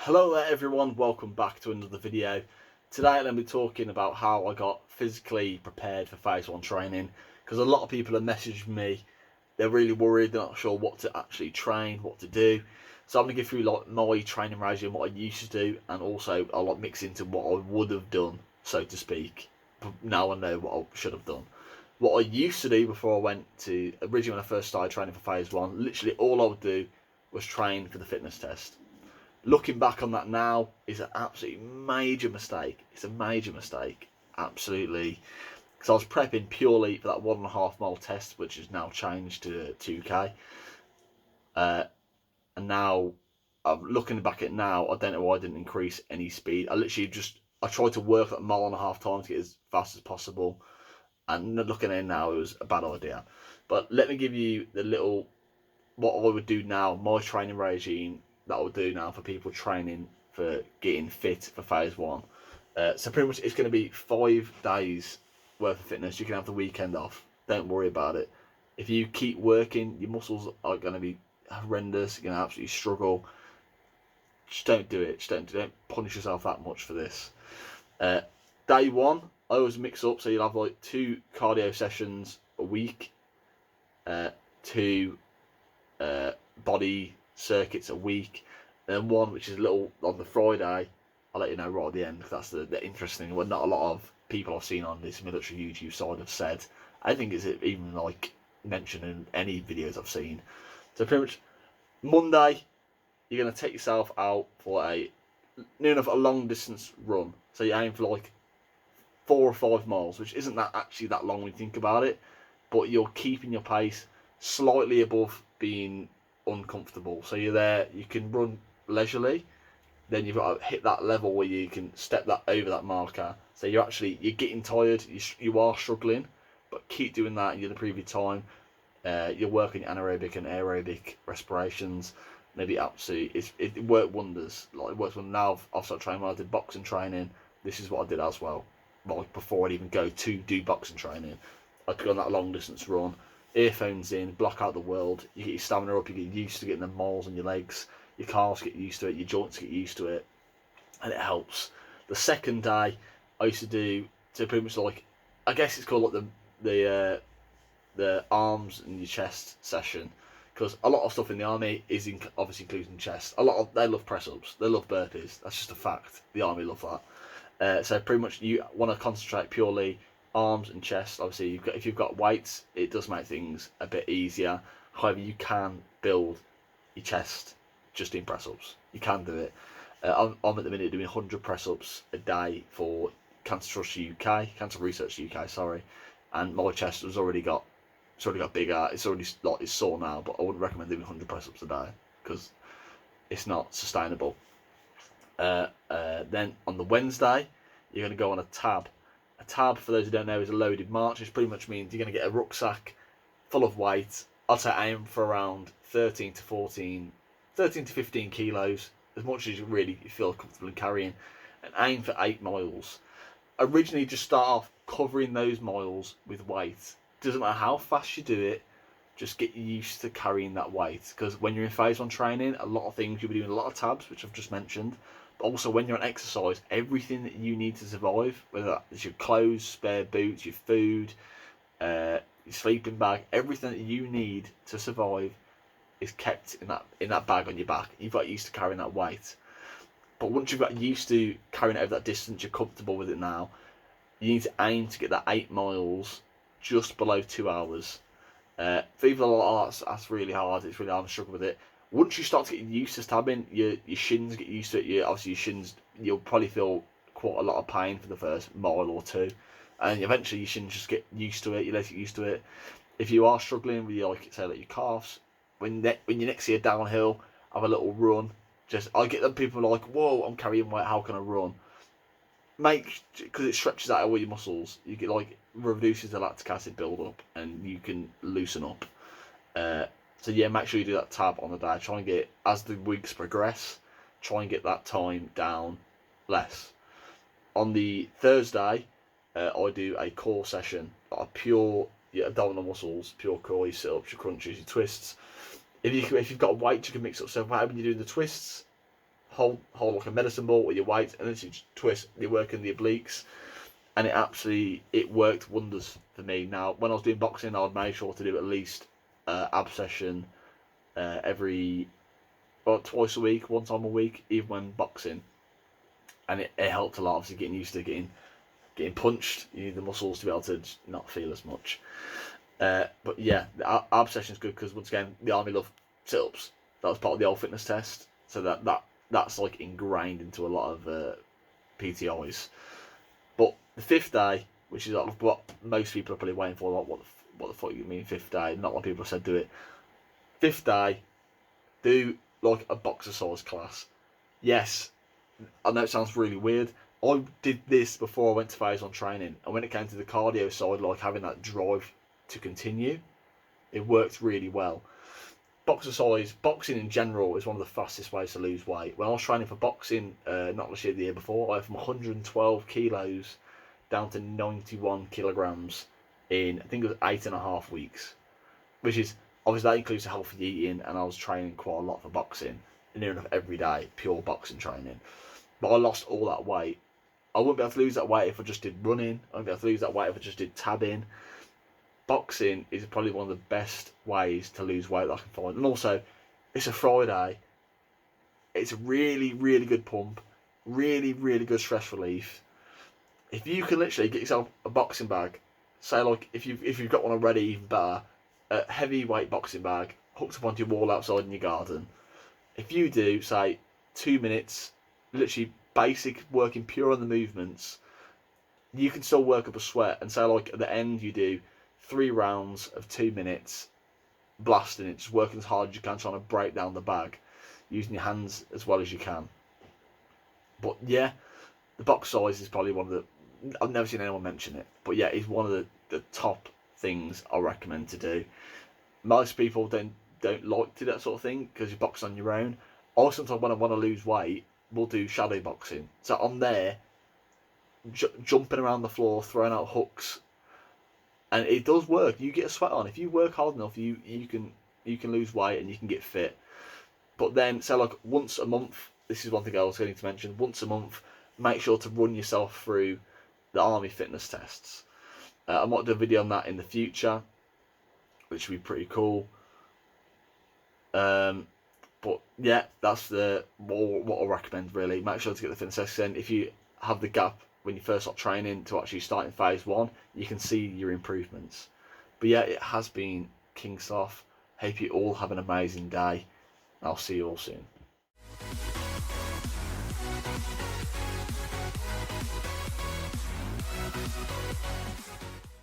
Hello there everyone, welcome back to another video. Today I'm going to be talking about how I got physically prepared for phase 1 training, because a lot of people have messaged me. They're really worried, they're not sure what to actually train, what to do. So I'm going to go through like my training regime, what I used to do, and also I'll like mix into what I would have done, so to speak. Now I know what I should have done. What I used to do before I went to, originally when I first started training for phase 1, literally all I would do was train for the fitness test. Looking back on that now is an absolutely major mistake. It's a major mistake, absolutely. Because I was prepping purely for that 1.5 mile test, which is now changed to 2k. And now, looking back at it now, I don't know why I didn't increase any speed. I tried to work that 1.5 time to get as fast as possible. And looking at it now, it was a bad idea. But let me give you what I would do now, my training regime that I would do now for people training for getting fit for phase 1. So pretty much it's going to be 5 days worth of fitness. You can have the weekend off. Don't worry about it. If you keep working, your muscles are going to be horrendous. You're going to absolutely struggle. Just don't do it. Don't punish yourself that much for this. Day 1, I always mix up. So you'll have like 2 cardio sessions a week, 2 body circuits a week, and then one which is a little on the Friday. I'll let you know right at the end, because that's the interesting one. Not a lot of people I've seen on this military YouTube side have said. I think it's even like mentioned in any videos I've seen. So pretty much Monday, you're going to take yourself out for near enough a long distance run. So you aim for like 4 or 5 miles, which isn't that actually that long when you think about it, but you're keeping your pace slightly above being uncomfortable. So you're there, you can run leisurely, then you've got to hit that level where you can step that over that marker. So you're getting tired, you are struggling, but keep doing that. And you're the previous time, you're working anaerobic and aerobic respirations. Maybe absolutely, it worked wonders. Like it works wonders. Now I've started training. When I did boxing training, this is what I did as well. Like before I'd even go to do boxing training, I'd go on that long distance run, earphones in, block out the world. You get your stamina up, you get used to getting the miles on your legs, your calves get used to it, your joints get used to it, and it helps. The second day, I used to do pretty much like, I guess it's called like the arms and your chest session, because a lot of stuff in the army is obviously including chest. They love press ups, they love burpees. That's just a fact. The army love that. So pretty much you want to concentrate purely arms and chest. Obviously, if you've got weights, it does make things a bit easier. However, you can build your chest just in press ups. You can do it. I'm at the minute doing 100 press ups a day for Cancer Research UK, sorry, and my chest has already got bigger. It's already like it's sore now, but I wouldn't recommend doing 100 press ups a day because it's not sustainable. Then on the Wednesday, you're going to go on a tab. A tab, for those who don't know, is a loaded march, which pretty much means you're going to get a rucksack full of weight. I'd say aim for around 13 to 15 kilos, as much as you really feel comfortable in carrying, and aim for 8 miles. Originally, just start off covering those miles with weight. Doesn't matter how fast you do it, just get used to carrying that weight, because when you're in phase 1 training, a lot of things you'll be doing a lot of tabs, which I've just mentioned. But also when you're on exercise, everything that you need to survive, whether that's your clothes, spare boots, your food, your sleeping bag, everything that you need to survive is kept in that bag on your back. You've got used to carrying that weight. But once you've got used to carrying it over that distance, you're comfortable with it now, you need to aim to get that 8 miles just below 2 hours. For people like, oh, that's really hard, it's really hard, I'm struggling with it. Once you start to get used to stabbing, your shins get used to it. Obviously your shins, you'll probably feel quite a lot of pain for the first mile or two, and eventually your shins just get used to it. You let it used to it. If you are struggling with your your calves, when you next see a downhill, have a little run. I get them people like, whoa, I'm carrying weight, how can I run? Because it stretches out all your muscles, you get reduces the lactic acid build up, and you can loosen up. So yeah, make sure you do that tab on the day. Try and get, as the weeks progress, try and get that time down less. On the Thursday, I do a core session, a pure abdominal muscles, pure core, your sit-ups, your crunches, your twists. If you've got weight, you can mix up. So when you're doing the twists, hold like a medicine ball with your weight, and then you just twist. You're working the obliques, and it worked wonders for me. Now, when I was doing boxing, I'd make sure to do at least ab session every twice a week, one time a week, even when boxing, and it helped a lot. Obviously, getting used to getting punched, you need the muscles to be able to not feel as much. But yeah, the ab session is good because once again, the army love sit-ups. That was part of the old fitness test, so that's like ingrained into a lot of PTIs. But the fifth day, which is what most people are probably waiting for, like what the fuck you mean fifth day? Not a lot of people have said do it. Fifth day, do like a boxercise class. Yes, I know it sounds really weird. I did this before I went to phase 1 training, and when it came to the cardio side, like having that drive to continue, it worked really well. Boxing in general is one of the fastest ways to lose weight. When I was training for boxing, not this year, the year before, I went from 112 kilos down to 91 kilograms in, I think it was 8.5 weeks, which is, obviously that includes healthy eating, and I was training quite a lot for boxing, near enough every day, pure boxing training. But I lost all that weight. I wouldn't be able to lose that weight if I just did running. I wouldn't be able to lose that weight if I just did tabbing. Boxing is probably one of the best ways to lose weight that I can find. And also, it's a Friday. It's a really, really good pump. Really, really good stress relief. If you can literally get yourself a boxing bag, say like if you've got one already, even better, a heavyweight boxing bag hooked up onto your wall outside in your garden. If you do, say, 2 minutes, literally basic working pure on the movements, you can still work up a sweat, and say like at the end you do 3 rounds of 2 minutes, blasting it, just working as hard as you can, trying to break down the bag, using your hands as well as you can. But yeah, the box size is probably one of the, I've never seen anyone mention it, but yeah, it's one of the top things I recommend to do. Most people don't like to do that sort of thing because you box on your own. I sometimes, when I want to lose weight, will do shadow boxing. So I'm there, jumping around the floor, throwing out hooks, and it does work. You get a sweat on. If you work hard enough, you can lose weight and you can get fit. But then, say like once a month, this is one thing I was going to mention. Once a month, make sure to run yourself through the army fitness tests. I might do a video on that in the future, which would be pretty cool. But yeah, that's what I recommend really. Make sure to get the fitness test in. If you have the gap when you first start training to actually start in phase 1, you can see your improvements. But yeah, it has been King Sloth. Hope you all have an amazing day. I'll see you all soon.